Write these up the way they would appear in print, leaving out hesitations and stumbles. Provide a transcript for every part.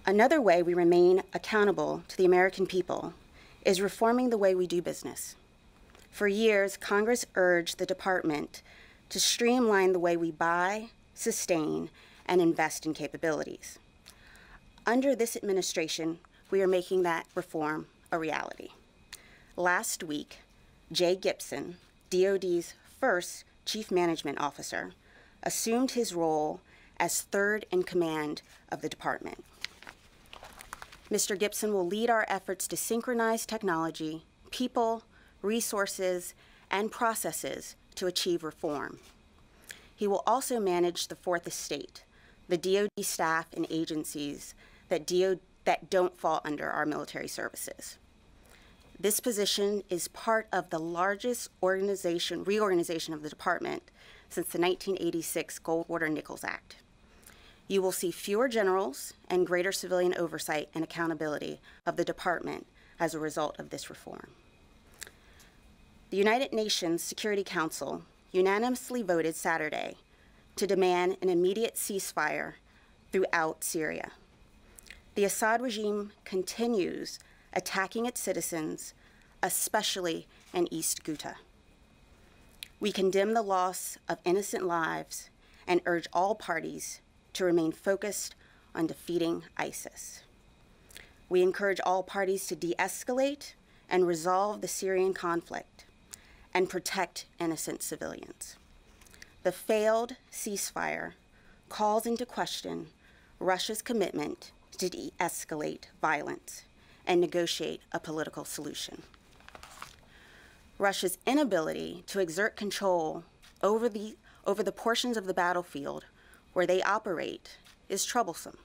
Another way we remain accountable to the American people is reforming the way we do business. For years, Congress urged the department to streamline the way we buy, sustain, and invest in capabilities. Under this administration, we are making that reform a reality. Last week, Jay Gibson, DoD's first Chief Management Officer, assumed his role as third in command of the department. Mr. Gibson will lead our efforts to synchronize technology, people, resources, and processes to achieve reform. He will also manage the fourth estate, the DoD staff and agencies that don't fall under our military services. This position is part of the largest reorganization of the department since the 1986 Goldwater-Nichols Act. You will see fewer generals and greater civilian oversight and accountability of the department as a result of this reform. The United Nations Security Council unanimously voted Saturday to demand an immediate ceasefire throughout Syria. The Assad regime continues attacking its citizens, especially in East Ghouta. We condemn the loss of innocent lives and urge all parties to remain focused on defeating ISIS. We encourage all parties to de-escalate and resolve the Syrian conflict and protect innocent civilians. The failed ceasefire calls into question Russia's commitment to de-escalate violence and negotiate a political solution. Russia's inability to exert control over the portions of the battlefield where they operate is troublesome.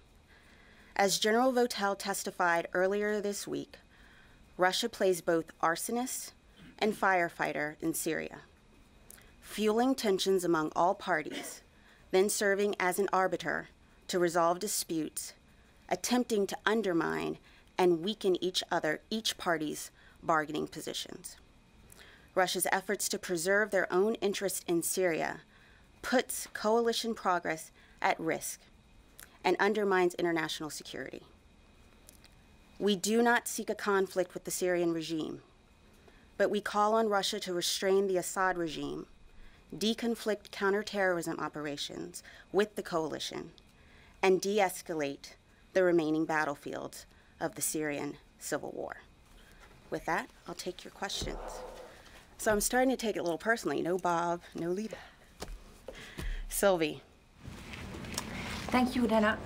As General Votel testified earlier this week, Russia plays both arsonist and firefighter in Syria, fueling tensions among all parties, then serving as an arbiter to resolve disputes, attempting to undermine and weaken each party's bargaining positions. Russia's efforts to preserve their own interest in Syria puts coalition progress at risk and undermines international security. We do not seek a conflict with the Syrian regime, but we call on Russia to restrain the Assad regime, deconflict counterterrorism operations with the coalition, and de-escalate the remaining battlefields of the Syrian civil war. With that, I'll take your questions. So I'm starting to take it a little personally. No Bob, no Lita. Sylvie. Thank you, Dana.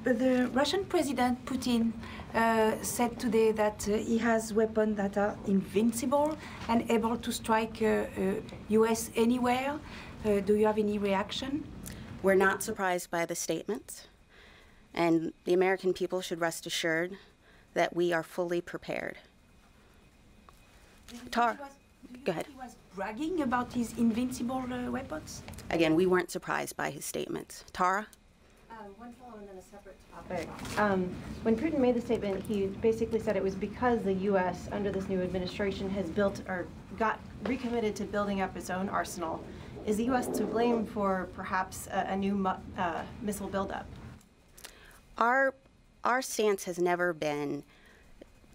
The Russian President Putin said today that he has weapons that are invincible and able to strike U.S. anywhere. Do you have any reaction? We're not surprised by the statements, and the American people should rest assured that we are fully prepared. Tar, go ahead. He was bragging about his invincible weapons? Again, we weren't surprised by his statements. Tara? One follow and then a separate topic. When Putin made the statement, he basically said it was because the U.S. under this new administration has built or got recommitted to building up its own arsenal. Is the U.S. to blame for perhaps a new missile buildup? Our stance has never been,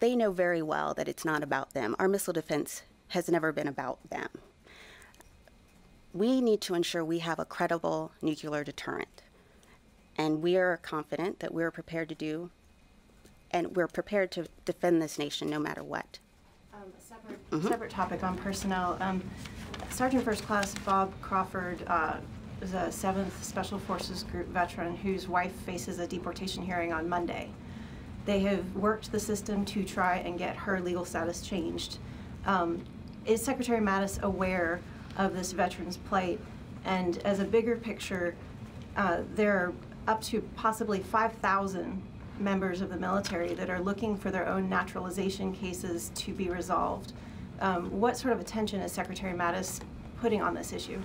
they know very well that it's not about them. Our missile defense has never been about them. We need to ensure we have a credible nuclear deterrent. And we are confident that we're prepared to do, and we're prepared to defend this nation no matter what. Separate topic on personnel. Sergeant First Class Bob Crawford is a 7th Special Forces Group veteran whose wife faces a deportation hearing on Monday. They have worked the system to try and get her legal status changed. Is Secretary Mattis aware of this veteran's plight? And as a bigger picture, there are up to possibly 5,000 members of the military that are looking for their own naturalization cases to be resolved. What sort of attention is Secretary Mattis putting on this issue?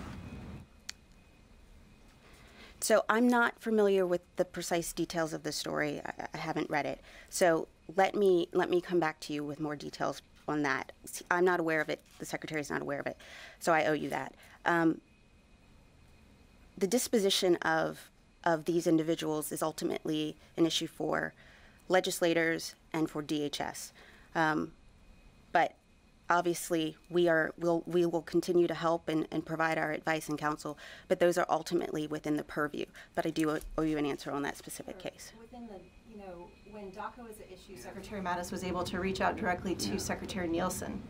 So I'm not familiar with the precise details of the story. I haven't read it. So let me come back to you with more details on that. I'm not aware of it. The Secretary is not aware of it. So I owe you that. The disposition of these individuals is ultimately an issue for legislators and for DHS. But obviously, we will continue to help and provide our advice and counsel, but those are ultimately within the purview. But I do owe you an answer on that specific case. Within the, when DACA was an issue, Secretary Mattis was able to reach out directly to Secretary Nielsen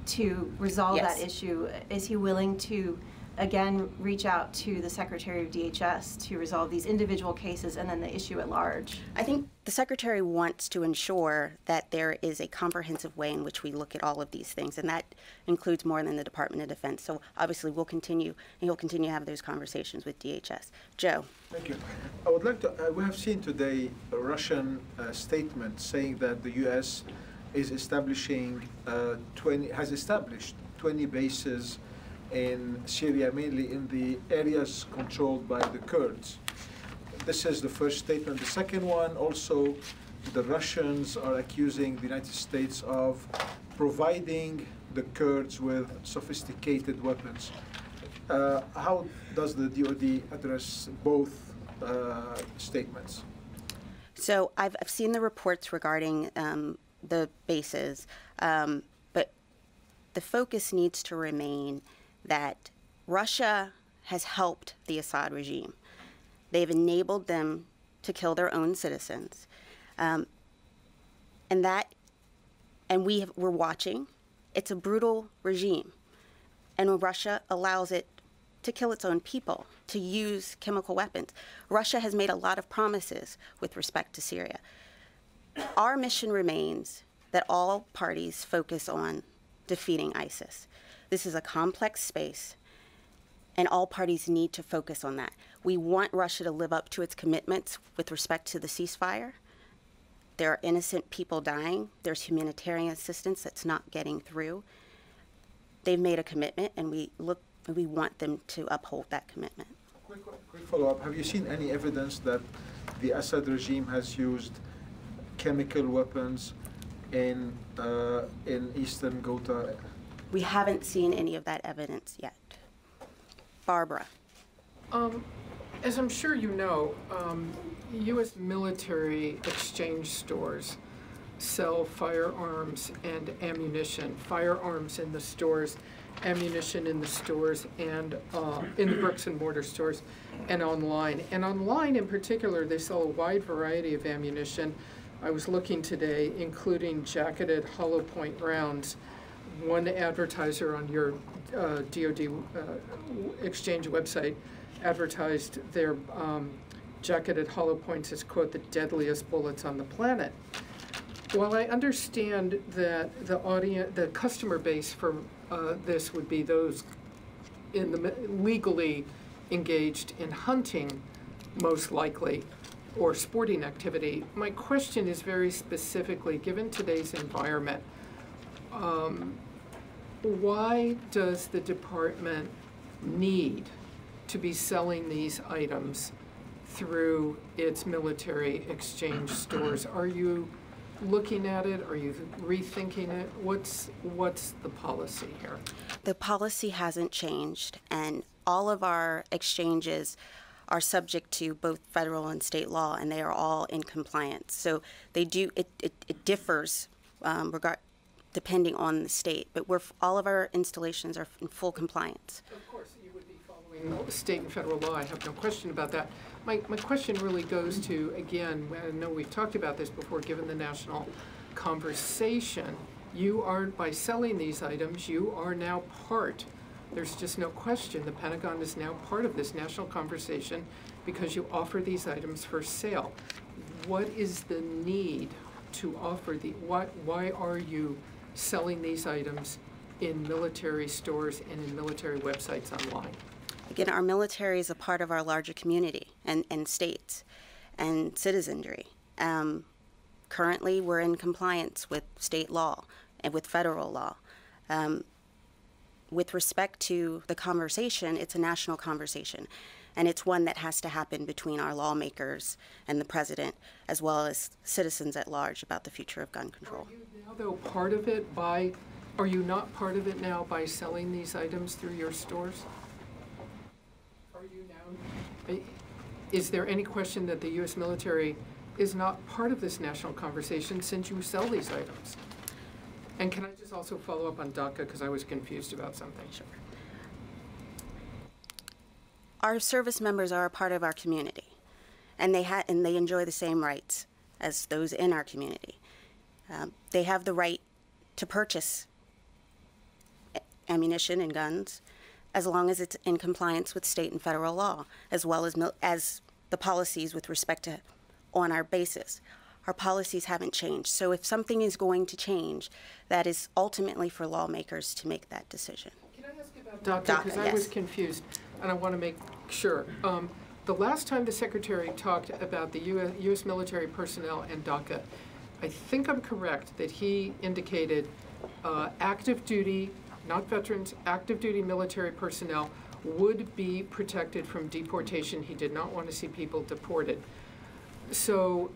to resolve that issue. Is he willing to, again, reach out to the Secretary of DHS to resolve these individual cases and then the issue at large? I think the Secretary wants to ensure that there is a comprehensive way in which we look at all of these things, and that includes more than the Department of Defense. So obviously we'll continue, and he'll continue to have those conversations with DHS. Joe. Thank you. I would like to, we have seen today a Russian statement saying that the U.S. is establishing has established 20 bases in Syria, mainly in the areas controlled by the Kurds. This is the first statement. The second one, also, the Russians are accusing the United States of providing the Kurds with sophisticated weapons. How does the DoD address both statements? So I've seen the reports regarding the bases, but the focus needs to remain that Russia has helped the Assad regime. They've enabled them to kill their own citizens, and we're watching. It's a brutal regime, and Russia allows it to kill its own people, to use chemical weapons. Russia has made a lot of promises with respect to Syria. Our mission remains that all parties focus on defeating ISIS. This is a complex space, and all parties need to focus on that. We want Russia to live up to its commitments with respect to the ceasefire. There are innocent people dying. There's humanitarian assistance that's not getting through. They've made a commitment, and we want them to uphold that commitment. Quick follow-up. Have you seen any evidence that the Assad regime has used chemical weapons in eastern Ghouta? We haven't seen any of that evidence yet. Barbara. As I'm sure you know, U.S. military exchange stores sell firearms and ammunition. Firearms in the stores, ammunition in the stores, and in the bricks and mortar stores, and online. And online in particular, they sell a wide variety of ammunition. I was looking today, including jacketed hollow point rounds. One advertiser on your DoD exchange website advertised their jacketed hollow points as, quote, the deadliest bullets on the planet. While I understand that the customer base for this would be those in the legally engaged in hunting, most likely, or sporting activity, my question is very specifically, given today's environment, why does the department need to be selling these items through its military exchange stores? Are you looking at it? Are you rethinking it? What's the policy here? The policy hasn't changed, and all of our exchanges are subject to both federal and state law, and they are all in compliance. So they do. It differs depending on the state, but all of our installations are in full compliance. Of course, you would be following state and federal law. I have no question about that. My question really goes to, again, I know we've talked about this before, given the national conversation, you are, by selling these items, you are now part, there's just no question, the Pentagon is now part of this national conversation because you offer these items for sale. What is the need to offer why are you selling these items in military stores and in military websites online? Again, our military is a part of our larger community and states and citizenry. Currently, we're in compliance with state law and with federal law. With respect to the conversation, it's a national conversation, and it's one that has to happen between our lawmakers and the president, as well as citizens at large about the future of gun control. Are you now, though, part of it by, are you not part of it now by selling these items through your stores? Are you now? Is there any question that the U.S. military is not part of this national conversation since you sell these items. And can I just also follow up on DACA because I was confused about something? Sure. Our service members are a part of our community, and they enjoy the same rights as those in our community. They have the right to purchase ammunition and guns as long as it's in compliance with state and federal law, as well as the policies with respect to on our bases. Our policies haven't changed. So if something is going to change, that is ultimately for lawmakers to make that decision. Can I ask about DACA? Because I was confused, and I want to make sure. The last time the Secretary talked about the U.S. military personnel and DACA, I think I'm correct that he indicated active duty, not veterans, active duty military personnel would be protected from deportation. He did not want to see people deported. So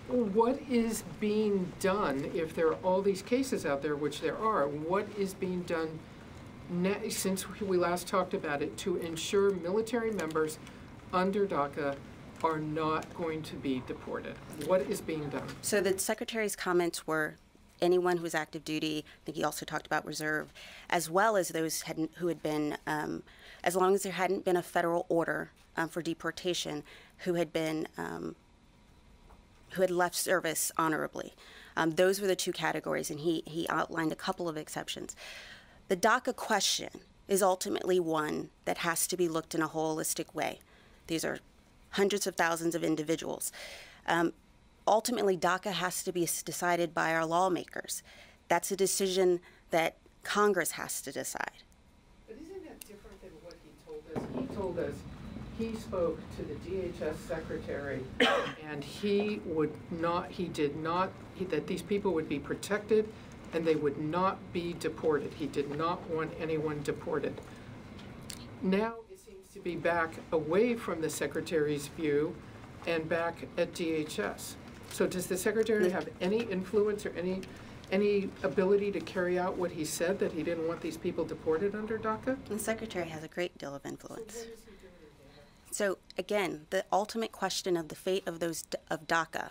what is being done if there are all these cases out there, which there are? What is being done since we last talked about it to ensure military members under DACA are not going to be deported? What is being done? So the Secretary's comments were anyone who was active duty. I think he also talked about reserve, as well as those who had been, as long as there hadn't been a federal order for deportation, who had left service honorably. Those were the two categories, and he outlined a couple of exceptions. The DACA question is ultimately one that has to be looked in a holistic way. These are hundreds of thousands of individuals. Ultimately, DACA has to be decided by our lawmakers. That's a decision that Congress has to decide. But isn't that different than what he told us? He told us he spoke to the DHS secretary, and that these people would be protected and they would not be deported. He did not want anyone deported. Now it seems to be back away from the secretary's view and back at DHS. So does the secretary have any influence or any ability to carry out what he said, that he didn't want these people deported under DACA? The secretary has a great deal of influence. So again, the ultimate question of the fate of DACA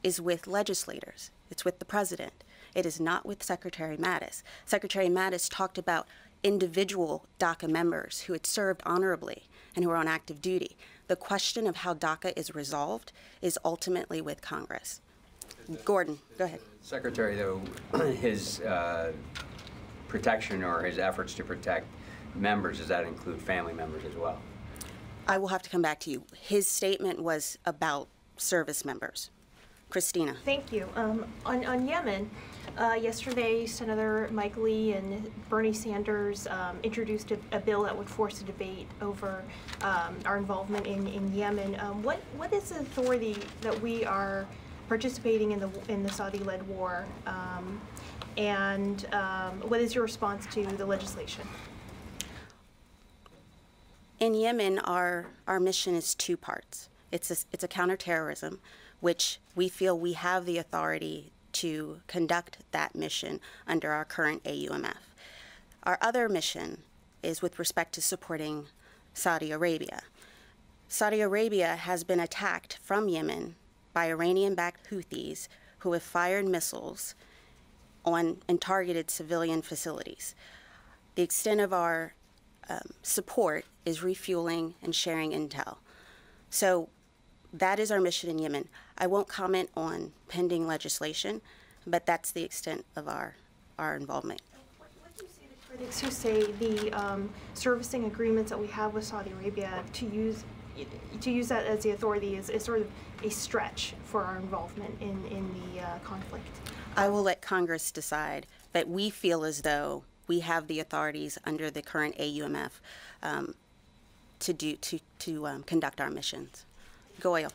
is with legislators. It's with the president. It is not with Secretary Mattis. Secretary Mattis talked about individual DACA members who had served honorably and who are on active duty. The question of how DACA is resolved is ultimately with Congress. Gordon, go ahead. Secretary, though, his protection or his efforts to protect members, does that include family members as well? I will have to come back to you. His statement was about service members. Christina. Thank you. On Yemen, yesterday Senator Mike Lee and Bernie Sanders introduced a bill that would force a debate over our involvement in Yemen. What is the authority that we are participating in the Saudi-led war, and what is your response to the legislation? In Yemen, our mission is two parts. It's a counterterrorism, which we feel we have the authority to conduct that mission under our current AUMF. Our other mission is with respect to supporting Saudi Arabia. Saudi Arabia has been attacked from Yemen by Iranian-backed Houthis who have fired missiles on and targeted civilian facilities. The extent of our support is refueling and sharing intel. So that is our mission in Yemen. I won't comment on pending legislation, but that's the extent of our involvement. What do you say to critics who say the servicing agreements that we have with Saudi Arabia to use that as the authority is sort of a stretch for our involvement in the conflict? I will let Congress decide, but we feel as though we have the authorities under the current AUMF to conduct our missions. Goyle.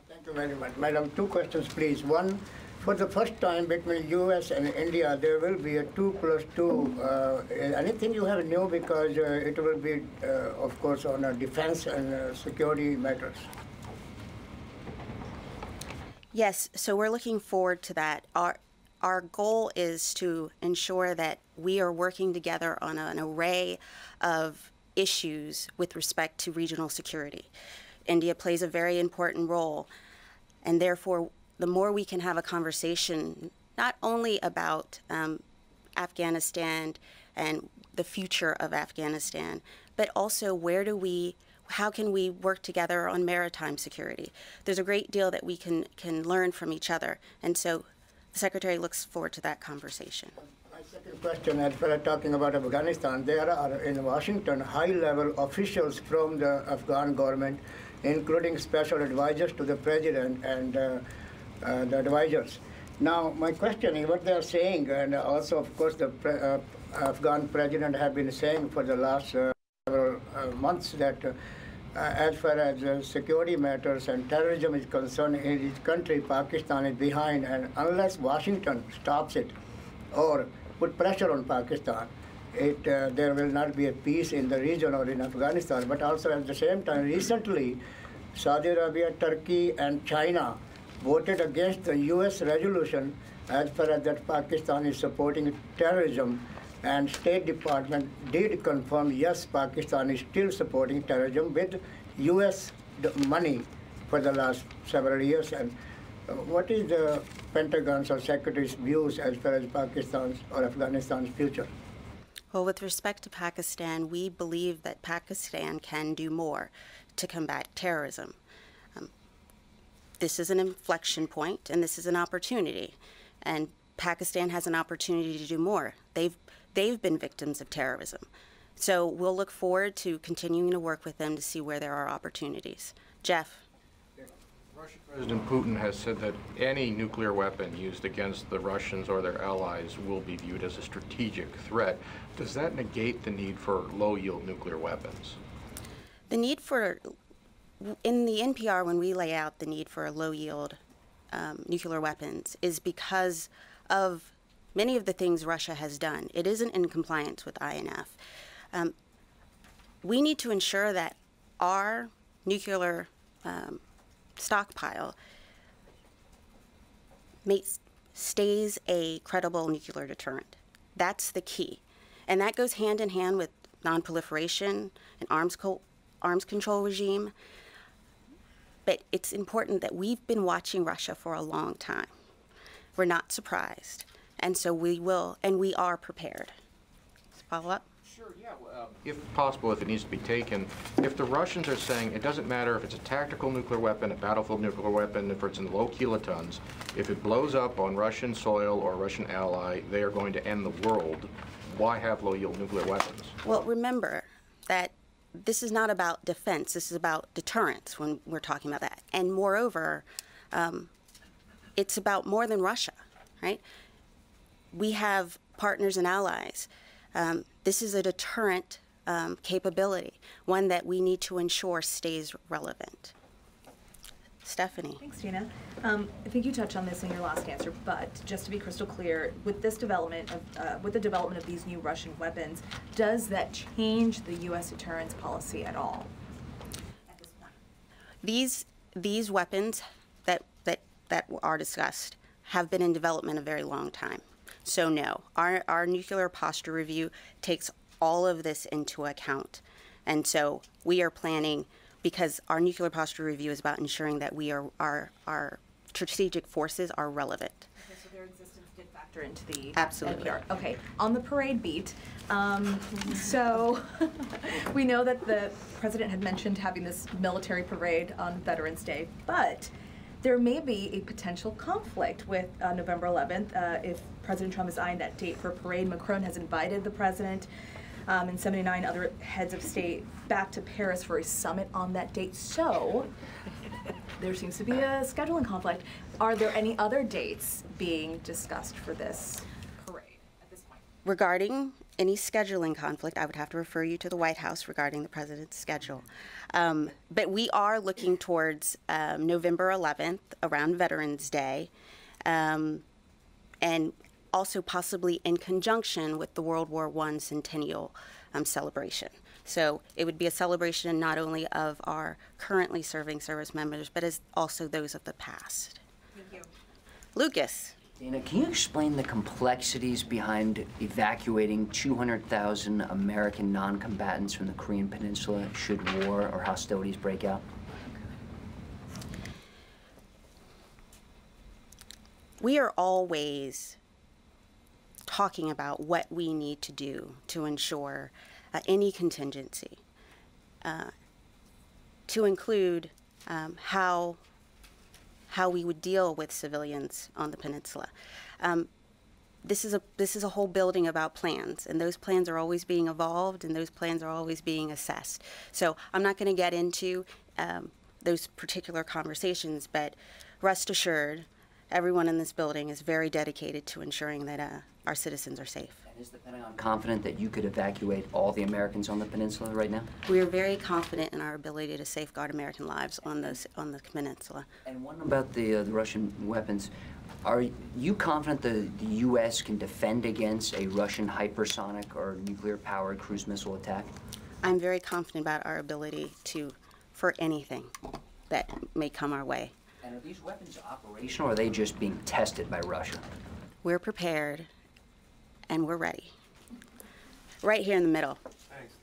Thank you very much. Madam, two questions, please. One, for the first time between U.S. and India, there will be a 2+2. Anything you have new, because it will be, of course, on defense and security matters. Yes, so we're looking forward to that. Our goal is to ensure that we are working together on an array of issues with respect to regional security. India plays a very important role. And therefore, the more we can have a conversation, not only about Afghanistan and the future of Afghanistan, but also how can we work together on maritime security? There's a great deal that we can learn from each other. And so the Secretary looks forward to that conversation. My second question, as we're talking about Afghanistan, there are in Washington high-level officials from the Afghan government, including special advisors to the president and the advisors. Now, my question is what they are saying, and also, of course, the Afghan president have been saying for the last several months that as far as security matters and terrorism is concerned in his country, Pakistan is behind, and unless Washington stops it or put pressure on Pakistan, there will not be a peace in the region or in Afghanistan. But also at the same time, recently, Saudi Arabia, Turkey, and China voted against the U.S. resolution as far as that Pakistan is supporting terrorism. And State Department did confirm, yes, Pakistan is still supporting terrorism with U.S. money for the last several years. And what is the Pentagon's or Secretary's views as far as Pakistan's or Afghanistan's future? Well, with respect to Pakistan, we believe that Pakistan can do more to combat terrorism. This is an inflection point, and this is an opportunity. And Pakistan has an opportunity to do more. They've been victims of terrorism. So we'll look forward to continuing to work with them to see where there are opportunities. Jeff. Russian President Putin has said that any nuclear weapon used against the Russians or their allies will be viewed as a strategic threat. Does that negate the need for low-yield nuclear weapons? The need for, in the NPR, when we lay out the need for low-yield nuclear weapons, is because of many of the things Russia has done. It isn't in compliance with INF. We need to ensure that our nuclear stockpile stays a credible nuclear deterrent. That's the key. And that goes hand in hand with nonproliferation and arms control regime. But it's important that we've been watching Russia for a long time. We're not surprised. And so we will, and we are prepared. Follow up? Sure, yeah. If possible, if it needs to be taken, if the Russians are saying it doesn't matter if it's a tactical nuclear weapon, a battlefield nuclear weapon, if it's in low kilotons, if it blows up on Russian soil or a Russian ally, they are going to end the world. Why have low-yield nuclear weapons? Well, remember that this is not about defense. This is about deterrence when we're talking about that. And moreover, it's about more than Russia, right? We have partners and allies. This is a deterrent capability, one that we need to ensure stays relevant. Stephanie. Thanks, Gina. I think you touched on this in your last answer, but just to be crystal clear, with this development with the development of these new Russian weapons, does that change the U.S. deterrence policy at all at this point? These weapons that are discussed have been in development a very long time. So no, our nuclear posture review takes all of this into account. And so we are planning, because our nuclear posture review is about ensuring that our strategic forces are relevant. Okay, so their existence did factor into the Absolutely. NPR. Okay, on the parade beat, so we know that the president had mentioned having this military parade on Veterans Day, but there may be a potential conflict with November 11th if President Trump is eyeing that date for a parade. Macron has invited the president and 79 other heads of state back to Paris for a summit on that date. So there seems to be a scheduling conflict. Are there any other dates being discussed for this parade at this point? Regarding any scheduling conflict, I would have to refer you to the White House regarding the president's schedule. But we are looking towards November 11th, around Veterans Day, and also possibly in conjunction with the World War I centennial celebration. So it would be a celebration not only of our currently serving service members, but as also those of the past. Thank you. Lucas. Dana, can you explain the complexities behind evacuating 200,000 American non-combatants from the Korean Peninsula should war or hostilities break out? we are always talking about what we need to do to ensure any contingency, to include how we would deal with civilians on the peninsula. This is a whole building about plans, and those plans are always being evolved, and those plans are always being assessed. So I'm not going to get into those particular conversations, but rest assured, everyone in this building is very dedicated to ensuring that our citizens are safe. And is the Pentagon confident that you could evacuate all the Americans on the peninsula right now? We are very confident in our ability to safeguard American lives on the peninsula. And one about the Russian weapons. Are you confident the U.S. can defend against a Russian hypersonic or nuclear-powered cruise missile attack? I'm very confident about our ability for anything that may come our way. And are these weapons operational, or are they just being tested by Russia? We're prepared, and we're ready. Right here in the middle. Thanks,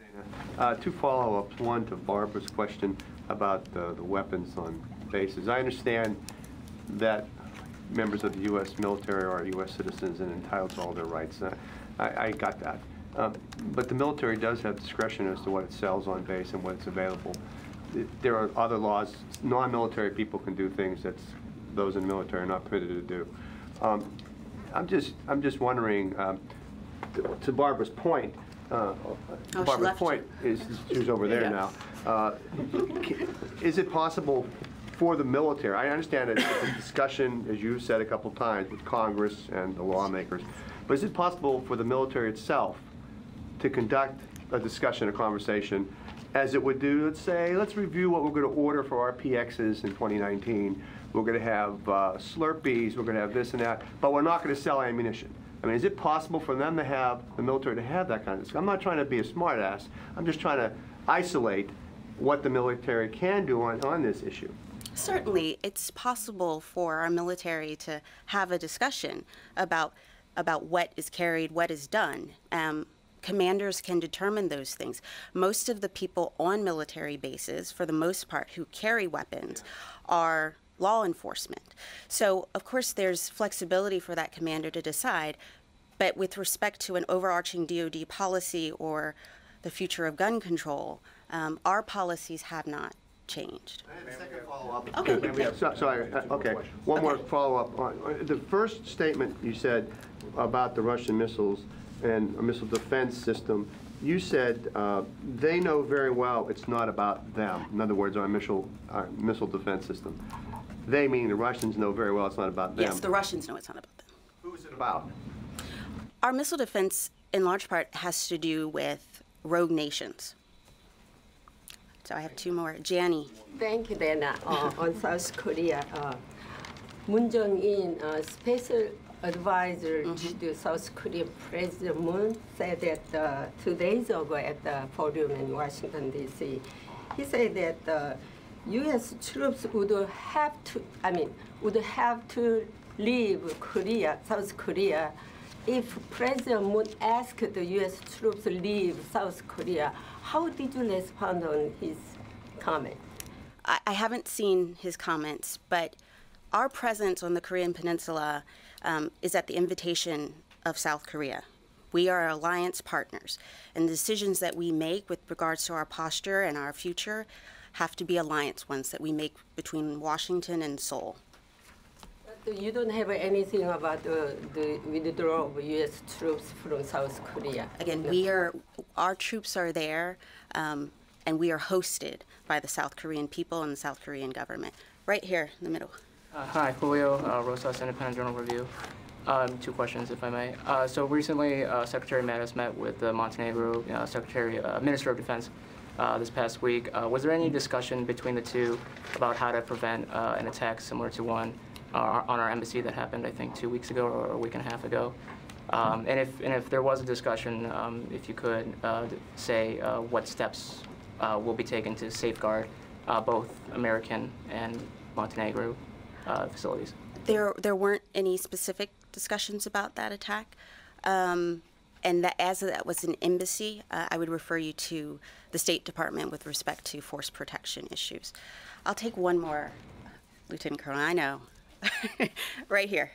Dana. Two follow-ups. One to Barbara's question about the weapons on bases. I understand that members of the U.S. military are U.S. citizens and entitled to all their rights. I got that. But the military does have discretion as to what it sells on base and what's available. There are other laws. Non-military people can do things that those in the military are not permitted to do. I'm just wondering, to Barbara's point, Barbara's point is she's over there now. Is it possible for the military? I understand it's a discussion, as you said a couple times, with Congress and the lawmakers. But is it possible for the military itself to conduct a discussion, a conversation, as it would do, let's review what we're going to order for our PXs in 2019. We're going to have Slurpees, we're going to have this and that, but we're not going to sell ammunition. I mean, is it possible for them to have, the military to have that kind of discussion? I'm not trying to be a smartass. I'm just trying to isolate what the military can do on this issue. Certainly, it's possible for our military to have a discussion about what is carried, what is done. Commanders can determine those things. Most of the people on military bases, for the most part, who carry weapons are law enforcement. So, of course, there's flexibility for that commander to decide, but with respect to an overarching DoD policy or the future of gun control, our policies have not changed. Second follow-up. Okay. Okay. One more follow-up. The first statement you said about the Russian missiles and a missile defense system, you said they know very well it's not about them. In other words, our missile defense system. They, meaning the Russians, know very well it's not about them. Yes, the Russians know it's not about them. Who is it about? Our missile defense, in large part, has to do with rogue nations. So I have two more. Jani. Thank you, Dana. On South Korea, Moon Jae-in, special advisor to the South Korean President Moon, said that 2 days ago at the podium in Washington, D.C., he said that the U.S. troops would have to leave Korea, South Korea, if President Moon asked the U.S. troops to leave South Korea. How did you respond on his comment? I haven't seen his comments, but our presence on the Korean Peninsula is at the invitation of South Korea. We are alliance partners, and the decisions that we make with regards to our posture and our future have to be alliance ones that we make between Washington and Seoul. But you don't have anything about the withdrawal of U.S. troops from South Korea? Again, our troops are there, and we are hosted by the South Korean people and the South Korean government. Right here in the middle. Hi, Julio, Rosas, Independent Journal Review. 2 questions, if I may. So recently, Secretary Mattis met with the Montenegro Minister of Defense this past week. Was there any discussion between the two about how to prevent an attack similar to one on our embassy that happened, I think, 2 weeks ago or a week and a half ago? And if there was a discussion, if you could say what steps will be taken to safeguard both American and Montenegro facilities. There weren't any specific discussions about that attack, and that as that was an embassy, I would refer you to the State Department with respect to force protection issues. I'll take one more, Lieutenant Colonel. I know, right here.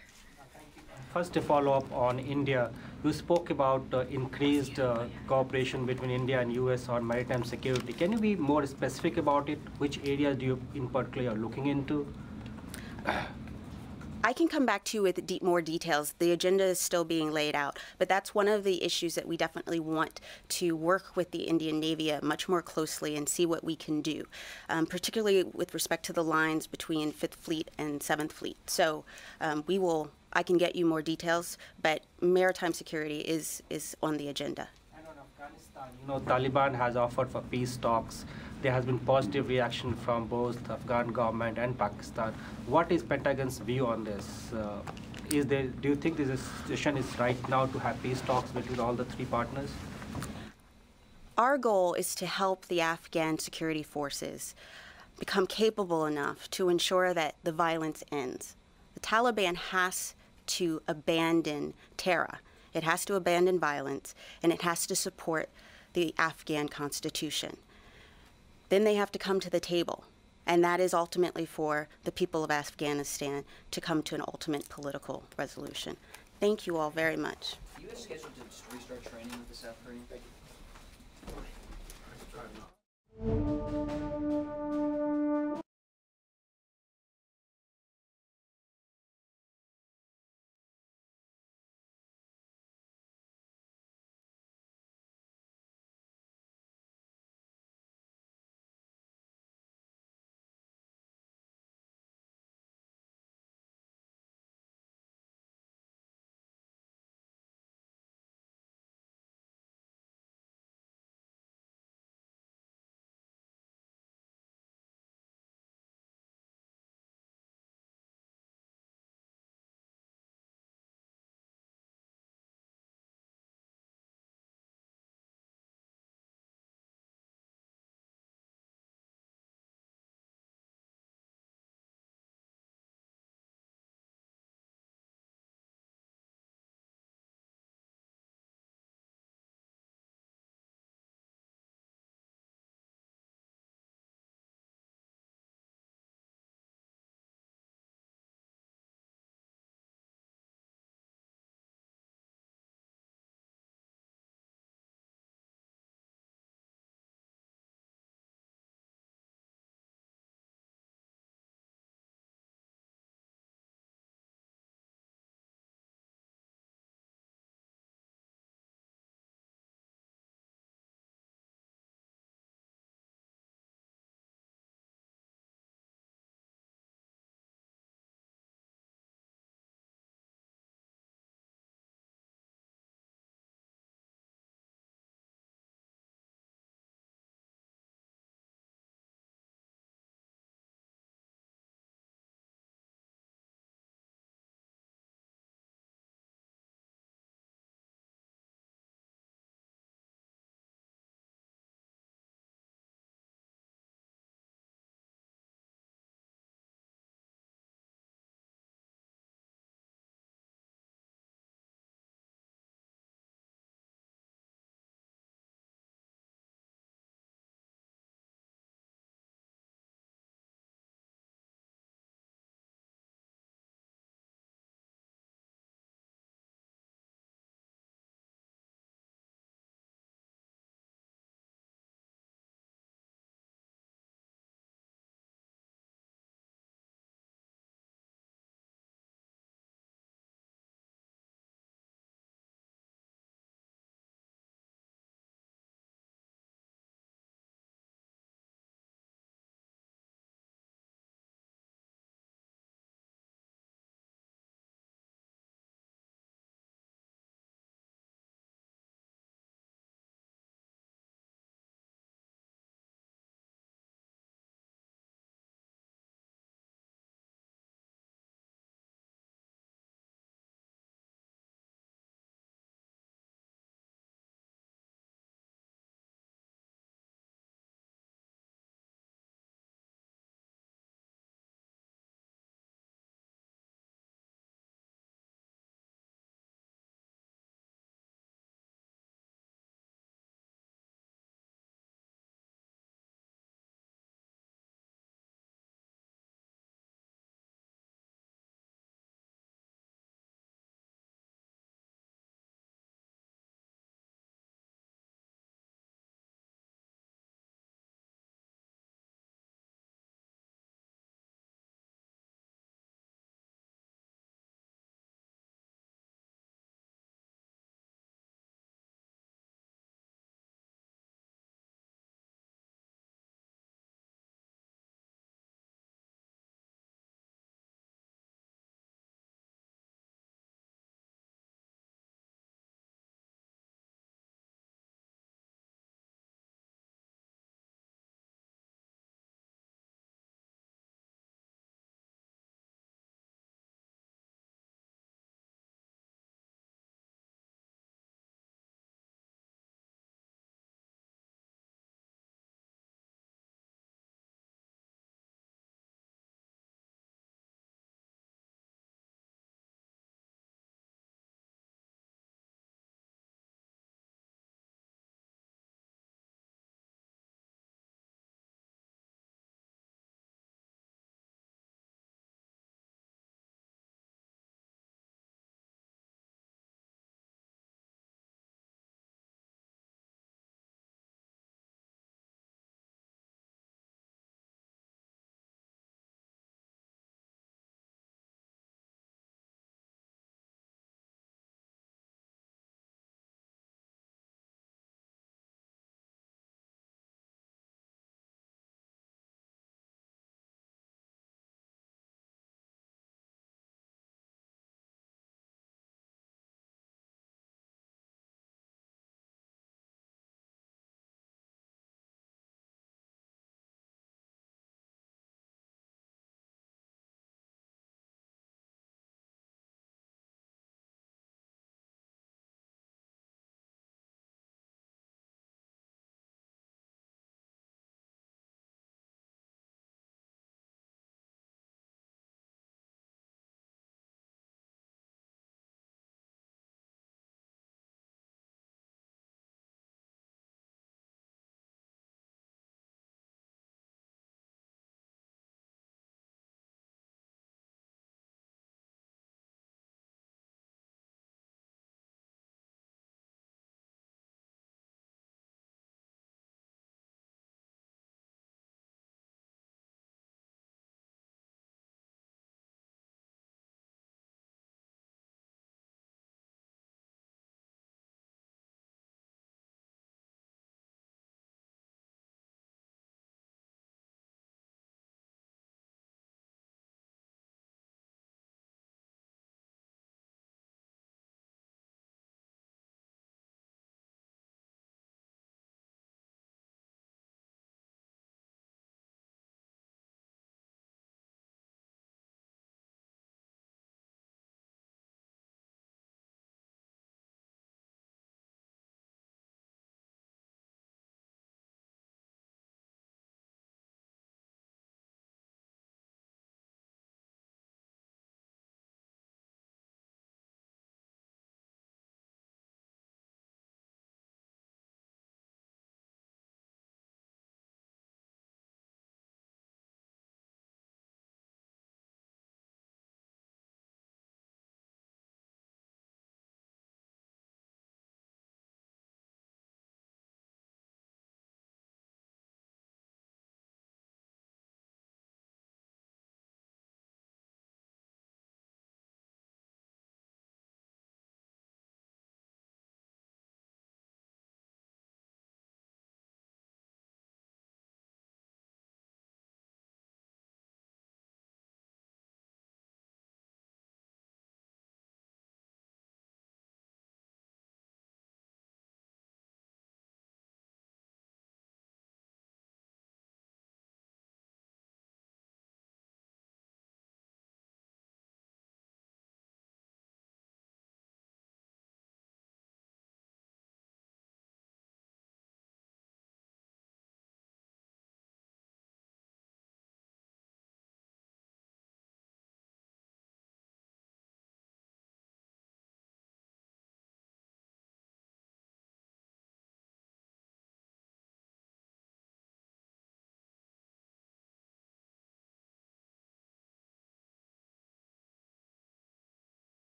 First, a follow-up on India. You spoke about increased cooperation between India and US on maritime security. Can you be more specific about it? Which areas do you in particular are looking into? I can come back to you with more details. The agenda is still being laid out, but that's one of the issues that we definitely want to work with the Indian Navy much more closely and see what we can do, particularly with respect to the lines between 5th Fleet and 7th Fleet. So I can get you more details, but maritime security is on the agenda. And on Afghanistan, you know, Taliban has offered for peace talks. There has been positive reaction from both the Afghan government and Pakistan. What is Pentagon's view on this? Do you think this situation is right now to have peace talks between all the three partners? Our goal is to help the Afghan security forces become capable enough to ensure that the violence ends. The Taliban has to abandon terror. It has to abandon violence, and it has to support the Afghan constitution. Then they have to come to the table, and that is ultimately for the people of Afghanistan to come to an ultimate political resolution. Thank you all very much. The U.S. scheduled to restart training with the South Korean?